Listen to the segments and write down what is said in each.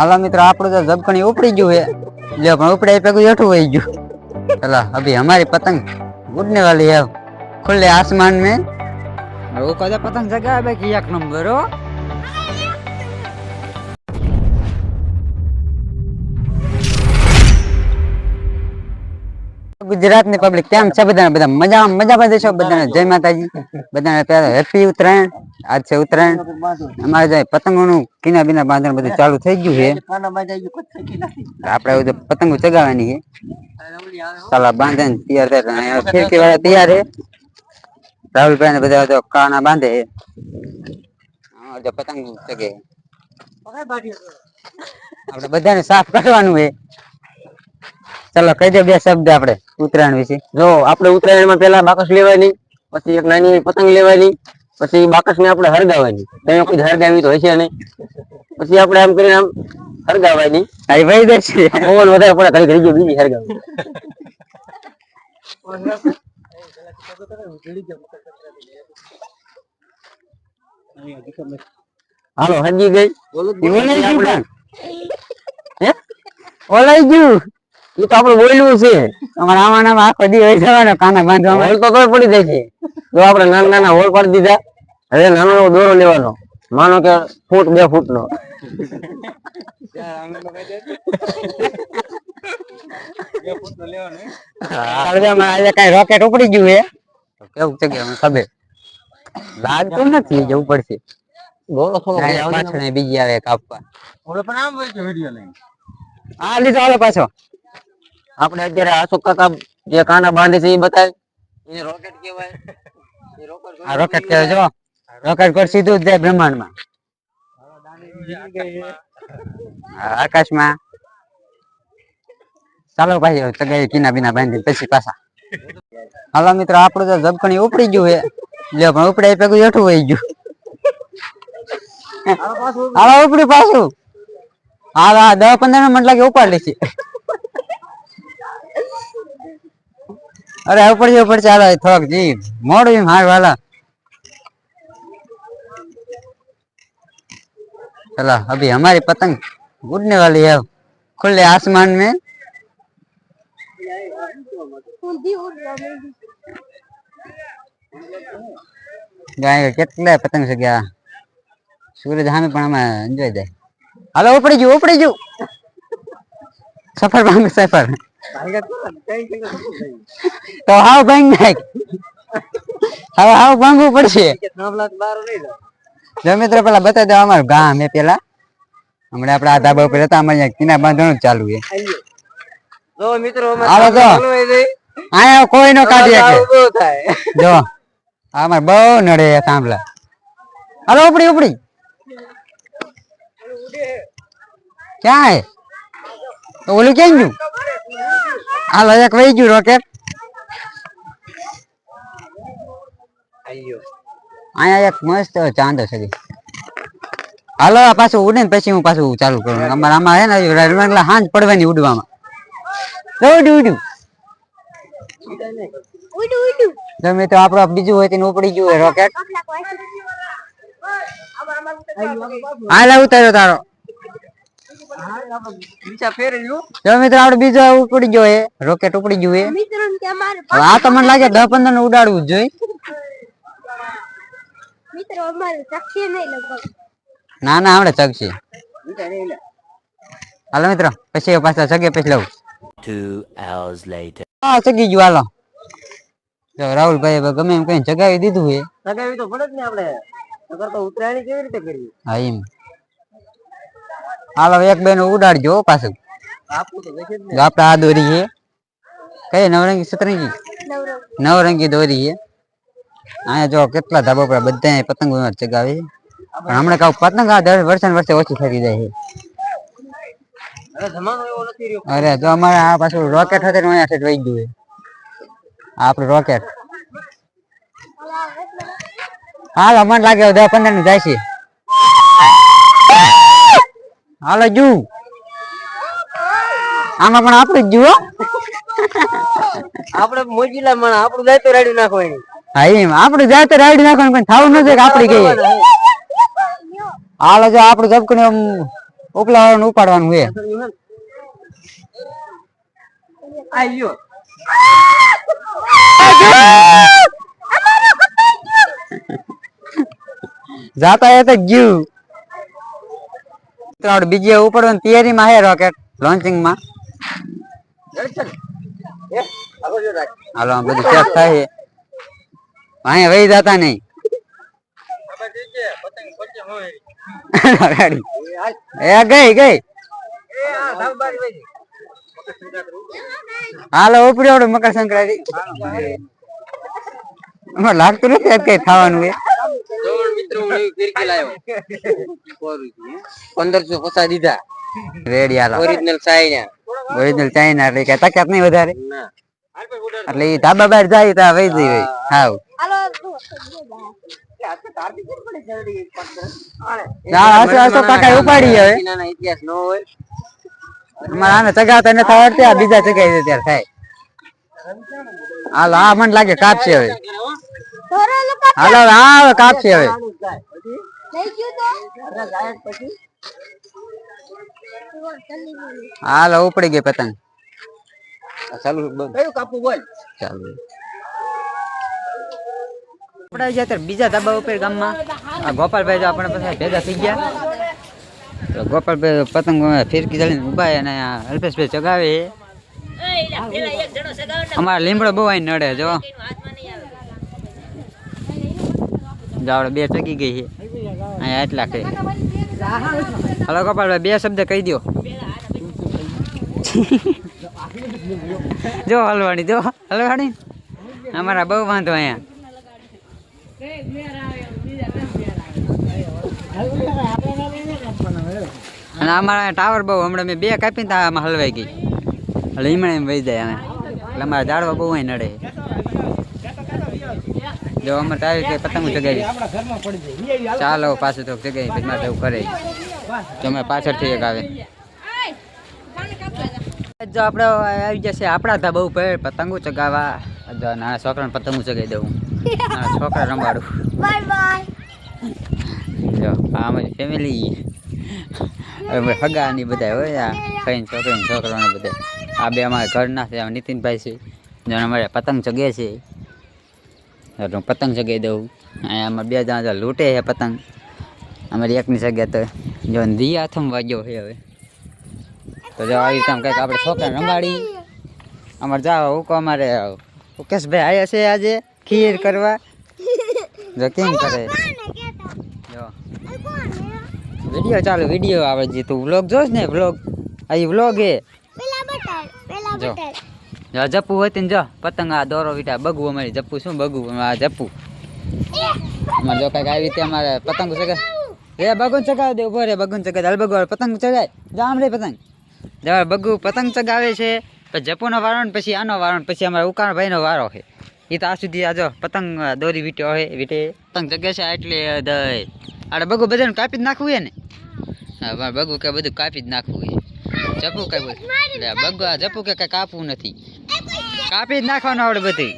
હાલો મિત્રો આપણું તો ઝબકણી ઉપડી ગયું है जो પણ ઉપડે પેગું હેઠું વહી ગયું। चला अभी हमारी पतंग उड़ने वाली है खुले आसमान में। वो कदा पतंग जगह है कि एक नंबर हो। गुजरात ની પબ્લિક કેમ છે બધા બધા મજા મજામાં દેશો બધાને જય માતાજી બધાને પહેલા હેપી ઉત્તરાયણ। आज से उत्तरायण हमारे जो पतंगों किना बिना बांधण બધું ચાલુ થઈ ગયું છે। આપણે પતંગો ચગાવવાની છે સાલા બાંધન તૈયાર થાય ફિરકી વાળા તૈયાર છે। રાहुल भाई ने બધા જો કાના બાંધે જો પતંગ ચગે આપણે બધાને સાફ કરવાનું છે। चलो कही दे બે શબ્દ આપણે ઉત્તરાયણ વિશે। જો આપણે ઉત્તરાયણ માં પહેલા બાકસ લેવાની, પછી એક નાની પતંગ લેવાની, પછી બાકસ ને આપણે હરગાવવાની। તમે કોઈ હરગાવી તો હશે નહીં, પછી આપણે આમ કરીને આમ હરગાવવાની। આઈ ભાઈ દે છે ઓવન વધારે પડે ઘડી ઘડી બીજી હરગાવવાની। હાલો હરગી ગઈ ઓલાઈ ગયું એ તો આપણે બોલ્યું છે। અમારા આમાં આખો દી હોય જવાનો કાના બાંધવા હોલ તો ખબર પડી જાય છે। જો આપણે નાના નાના હોલ પાડી દીધા, હવે નાનો એવો દોરો લેવાનો, માનો કે ફૂટ 2 ફૂટ નો। કઈ રોકેટ ઉપડી ગયું હે કેવું છે કે ખબર લાગતું નથી જવું પડશે। દોરો થોડો પાછળ બીજી આવે કાપવા ઓલો પણ આમ હોય છે વિડિયો લઈને। આ લીધો હાલો પાછો આપણે અત્યારે અશોક કાકા જે કાના બાંધે છે એ બતાય, એને રોકેટ કહેવાય। આ રોકેટ કહેવાય। જો રોકેટ પર સીધું જ જાય બ્રહ્માંડમાં આકાશમાં। ચાલો ભાઈ તગાઈ કિના બિના બાંધી પછી પાછા હાલો મિત્રો આપણું તો ઝબકણી ઉપડી ગયું છે લ્યો પણ ઉપડે પેગું હેઠું વહી ગયું। હાલો ઉપડી પાછું હા 10-15 મિનિટ લાગે ઉપાડ લેશે। अरे ऊपर ऊपर चालो थोक जी मोड़ भी मार वाला। चला अभी हमारी पतंग उड़ने वाली है खुले आसमान में। કેટલા પતંગ છે ગયા સૂરજ સામે પણ આમાં એન્જોય થાય। હાલો ઉપડી ગયું સફર ભાંગ સફર તો હાવ ભાંગ નાખ હવે હાવ ભાંગવું પડશે। જો મિત્રો પેલા બતાવી દો અમારું ગામ એ પેલા હમણાં આપડે આ ધાબા ઉપર હતા અમારે કિના બાંધવાનું ચાલુ છે। જો મિત્રો હાલો તો આયા કોઈ નો કાઢી શકે જો અમાર બહુ નડે સાંભળા। હાલો ઉપડી ક્યાં હે તો ઓલું ક્યાં ગયું? હાલો એક વહી ગયું રોકેટ અહીંયા એક મસ્ત ચાંદો છે। હાલો પાછું ઉડે ને પછી હું પાછું ચાલુ કરું અમારે આમાં હે ને હાંજ પડવાની ઉડવામાં તમે તો આપણો બીજું હોય તેને ઉપડી ગયું હોય રોકેટ। હાલ ઉતાર્યો તારો જો મિત્રો આપડે બીજો ઉપડી ગયો હે રોકેટ ઉપડી ગયું હે। આ તો મને લાગે 10-15 ને ઉડાડવું જ જોઈએ। ના ના આવડે ચગશે। હાલો મિત્રો પછી પાછા જગે પછી લઉં 2 hours later। હા ચગી ગયું હાલો જો રાહુલ ભાઈ ગમે એમ કઈ જગાવી દીધું હે। જગાવી તો પડે જ ને આપણે, નકર તો ઉત્તરાયણ કેવી રીતે કરીએ? હા એમ હાલો એક બે નું ઉડાડજો પાછું આપડે આ દોરી છે કઈ નવરંગી સતરંગી નવરંગી દોરી છે। અહીંયા જો કેટલા ધાબા પર બધા પતંગો ચગાવે પણ હમણાં કાવ પતંગ આ દર વર્ષે ઓછી થઈ જાય છે। અરે જો અમારે આ પાછું રોકેટ હતું અહીંયા થી વહી ગયું આપણું રોકેટ। હાલો મને લાગે 10-15 નું જાય છે। હાલો જુ આમાં પણ આપણું જ જુઓ આપણે મોજીલા માં આપણું જાય તો રાડી નાખવાની। હા એમ આપણું જાય તો રાડી નાખવાનું પણ થાવું ન જોઈએ કે આપડી ગઈ। હાલો જો આપણું ઝબકણી ઉપલા વાળાને ઉપાડવાનું હોય. જાતા એ તો ગયું ત્રણ બીજી ઉપાડવાની તૈયારીમાં હે રોકેટ લોન્ચિંગ માં. હાલો આ બધું ચેક થાય અહીંયા વહી જતા નહીં. એ ગઈ હાલો ઉપડી આવડે મકર સંક્રાંતિ અમારે લાગતું નથી કઈ થવાનું એ. 1550 દીધા રેડી હાલો ઓરિજિનલ ચાઇના એટલે કઈ તકત નહીં વધારે એટલે એ ધાબા બહાર જાય ત્યાં વહી જઈ હોય. હાવ કાકા ઉપાડી હવે ઇતિહાસ ન હોય. અમારે આને ચગાવતા નથી આવડતી આ બીજા ચગાવી દે ત્યારે થાય. હાલો આ મને લાગે કાપશે હવે. હાલો હા હવે કાપશે હવે. હાલો ઉપડી ગઈ પતંગ. ચાલુ બંધ કાપવું બોલ ચાલુ આપણે અત્યારે બીજા ધાબા ઉપર ગામમાં આ ગોપાલભાઈ જો આપણે પાસે ભેગા થઈ ગયા. તો ગોપાલભાઈ પતંગ ફિરકી ચાલીને ઉભા અને અલ્પેશભાઈ ચગાવે. અમારા લીમડો બહુ અહીં નડે જો જાવડે બે ચગી ગઈ છે અહીંયા એટલા કે. હાલો ગોપાલભાઈ બે શબ્દ કહી દો. જો હલવાણી અમારા બહુ વાંધો અહીંયા. અને અમારા ટાવર બહુ હમણાં મેં બે કાપીને ત્યાં આમાં હલવાઈ ગઈ એટલે ઈમણે એમ વહી જાય અમે એટલે અમારા ઝાડવા બહુ અહીં નડે. જો અમારે તારી કે પતંગ ચગાવી ચાલો પાછું તો જગાવી પછી મારે એવું કરે તો અમે પાછળથી એક આવે. જો આપણે આવી જશે આપણા ધાબા ઉપર પતંગો ચગાવવા. જો નાના છોકરાને પતંગો ચગાવી દઉં નાના છોકરા રંબાડું. જો આ અમારી ફેમિલી હગાની બધા હોય આ કઈ છોકરાને બધા. આ બે અમારા ઘરના છે નીતિનભાઈ છે જો અમારે પતંગ ચગે છે હું પતંગ ચગાવી દઉં. અહીંયા અમારે બે જણા લૂંટે છે પતંગ. અમારી એકની જગ્યા તો જો દિયા થમ વાગ્યો છે હવે. તો જો આવી રીતે કંઈક આપણે છોકરાને રંબાડી અમારે જાઓ હુકો અમારે મુકેશભાઈ આવ્યા છે આજે ખીર કરવા. જો કેમ કરે જો વિડીયો ચાલુ વિડીયો આવે છે. તું વ્લોગ જોશ ને વ્લોગ આ વ્લોગ એ જો જો જપ્પુ હોય ને જો પતંગ આ દોરો વીટા બગવું અમારી જપ્પુ શું બગવું આ જપ્પુ અમારે જો કંઈક આવી રીતે અમારે પતંગ ચગાવે રે બગુન ચગાવી દે ઉભો રે બગુન ચગાવે હાલ બગુ પતંગ ચગાય જામ રે પતંગ જવા બગુ પતંગ ચગાવે છે. પછી જપુનો વારો ને પછી આનો વારો ને પછી અમારા ઉકાણ ભાઈનો વારો છે. એ તો આ સુધી આ જો પતંગ દોરી વીટ્યો હોય વીટે પતંગ ચગે છે એટલે દઈ આડે બગુ બધાને કાપી જ નાખવું ને. હા બગુ કે બધું કાપી જ નાખવું હોય. જપુ કઈ બોલ બગુ આ જપુ કે કઈ કાપવું નથી કાપી જ નાખવાનું આવડે બધી.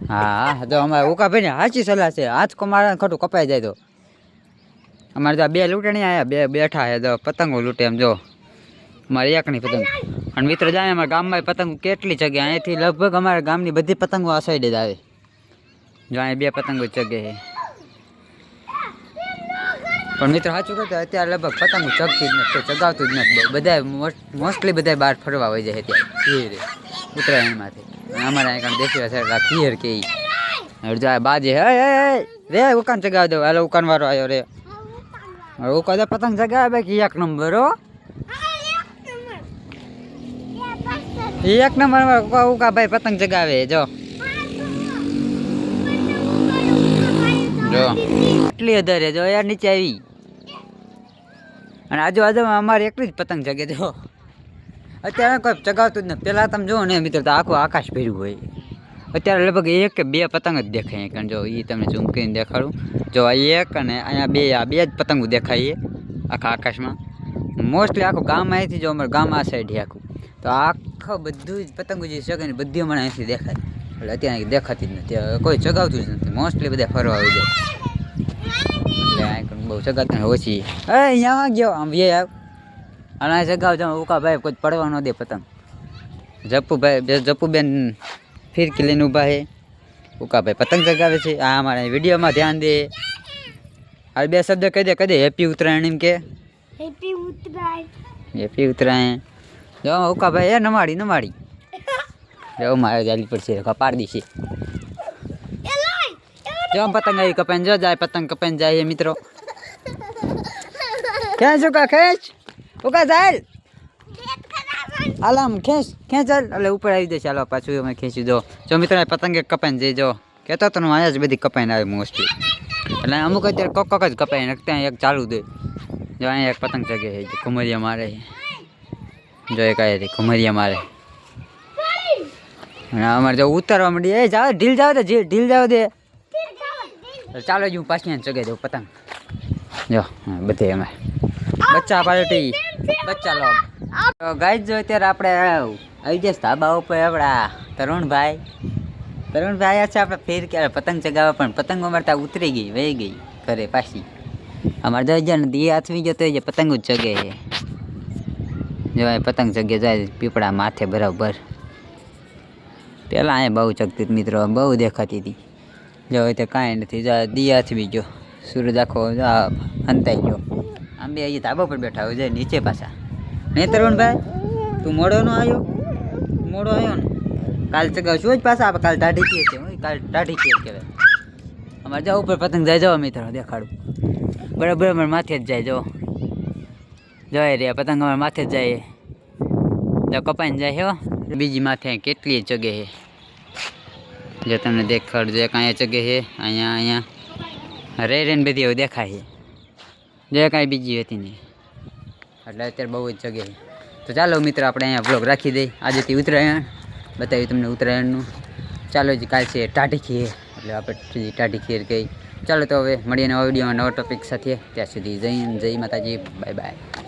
હા જો અમારે ઉકા ભાઈ ને સાચી સલાહ છે આજ મારા ખોટું કપાઈ જાય તો. અમારે તો બે લૂંટણી આવ્યા બે બેઠા છે તો પતંગો લૂંટે એમ જો અમારે એકની પતંગ. અને મિત્રો જાય અમારા ગામમાં પતંગ કેટલી જગ્યા અહીંયાથી લગભગ અમારા ગામની બધી પતંગો આ સાઈડે જ આવે. જો અહીંયા બે પતંગો ચગે છે પણ મિત્રો સાચું કહે તો અત્યારે લગભગ પતંગો ચગતી જ નથી ચગાવતું જ નથી. બધા મોસ્ટલી બધા બહાર ફરવા હોય જાય ત્યારે ઉત્તરાયણમાંથી. અમારે અહીં કારણ દેશી સાઈડ ખીર કે જાય બાજે રે ઉકાન ચગાવી દઉં હાલો ઉકાન વાળો આવ્યો રે ઉકા પતંગ ચગાવે કે એક નંબર હો એક નંબર ઉકા ભાઈ પતંગ ચગાવે જો એટલી અધારે જો યાર નીચે આવી. અને આજુબાજુ અમારે એકલી જ પતંગ ચગે જો અત્યારે કોઈ ચગાવતું જ નથી. પેલા તમે જુઓ ને મિત્રો તો આખું આકાશ ભર્યું હોય. અત્યારે લગભગ એક કે બે પતંગ જ દેખાય કારણ જો એ તમને ઝૂમ કરીને દેખાડું જો આ એક અને અહીંયા બે જ પતંગો દેખાય આખા આકાશમાં. મોસ્ટલી આખું ગામ અહીંથી જો અમારું ગામ આ સાઈડ આખું તો આખું બધું જ પતંગો જે છે ને બધી અમારે અહીંથી દેખાય. એટલે અત્યારે દેખાતી જ નથી કોઈ ચગાવતું જ નથી મોસ્ટલી બધા ફરવા આવી જાય એટલે બહુ સગાતા ઓછી અહીંયા ગયો આમ વે આવ અને સગાવ જાઉં ઉકા ભાઈ કોઈ પડવા ન દે પતંગ જપુબેન ફિરકી લઈને ઊભા છે ઉકા ભાઈ પતંગ ચગાવે છે આ અમારા વિડીયોમાં ધ્યાન દે આ બે શબ્દ કહી દે કદે હેપી ઉત્તરાયણ એમ કે હેપી ઉત્તરાયણ જો ઉકા ભાઈ એ નમાડી જો મારે જાલી પડશે કપાડી દીશે જો પતંગ આવી કપાઈને જો જાય પતંગ કપાઈને જાય મિત્રો ખેંચ ઉકા ખેંચ ઉકા જાય આલામ ખેંચ ચાલ એટલે ઉપર આવી જશે ચાલો પાછું અમે ખેંચી દો જો મિત્રો પતંગ કપાઈને જઈ જો કહેતો તો અહીંયા જ બધી કપાઈને આવે મોસ્ટલી એટલે અમુક અત્યારે કોક જ કપાઈને ત્યાં એક ચાલુ દે જો અહીંયા એક પતંગ ચગે છે ઘુમરિયા મારે જો એક આવી ઘુમરિયા મારે અને અમારે જો ઉતારવા માંડી એ જાવ ઢીલ જાવ દે ઢીલ જાવ દે ચાલો જ હું પાછી ચગે દઉં પતંગ જો બધે અમે બચ્ચા પાર્ટી બચ્ચા લો ગાય જો અત્યારે આપણે આવી જશે ધાબા ઉપર આપણા તરુણભાઈ આવ્યા છે આપણે ફેર ક્યારે પતંગ ચગાવવા પણ પતંગો અમારે ત્યાં ઉતરી ગઈ વહી ગઈ ઘરે પાછી અમારે જઈ જાય ને દી હાથવી ગયો તો એ પતંગ જ ચગે છે જો પતંગ ચગે જાય પીપળા માથે બરાબર પહેલાં અહીંયા બહુ ચગતી હતી મિત્રો બહુ દેખાતી હતી જો તો કાંઈ નથી જો દી હાથવી ગયો સૂરજ આખો અંતાઈ ગયો આમ બે અહીંયા ધાબા પર બેઠા હોય જાય નીચે પાછા નહીં તરુણભાઈ તું મોડો આવ્યો ને કાલ ચગાવશું જ પાછા આપણે કાલ ટાઢી ખીર છે કાલ ટાઢી ખીર કહેવાય અમારે જાવ ઉપર પતંગ જાય જવા મિત્રો દેખાડું બરાબર અમારે માથે જ જાય જો જવાય રે પતંગ અમારે માથે જ જાય જો કપાઈને જાય હો બીજી માથે કેટલી ચગે છે જો તમને દેખાડજો એક અહીંયા ચગે છે અહીંયા રેન બધી એવું દેખાય છે જો કાંઈ બીજી હતી નહીં એટલે અત્યારે બહુ જ ચગે છે તો ચાલો મિત્રો આપણે અહીંયા બ્લોગ રાખી દઈએ આજેથી ઉત્તરાયણ બતાવ્યું તમને ઉત્તરાયણનું ચાલો જ કાલ છે ટાઢી ખીર એટલે આપણે ટાઢી ખીર કહી ચાલો તો હવે મળીએ નવા વિડીયોમાં નવા ટોપિક સાથે ત્યાં સુધી જય માતાજી બાય બાય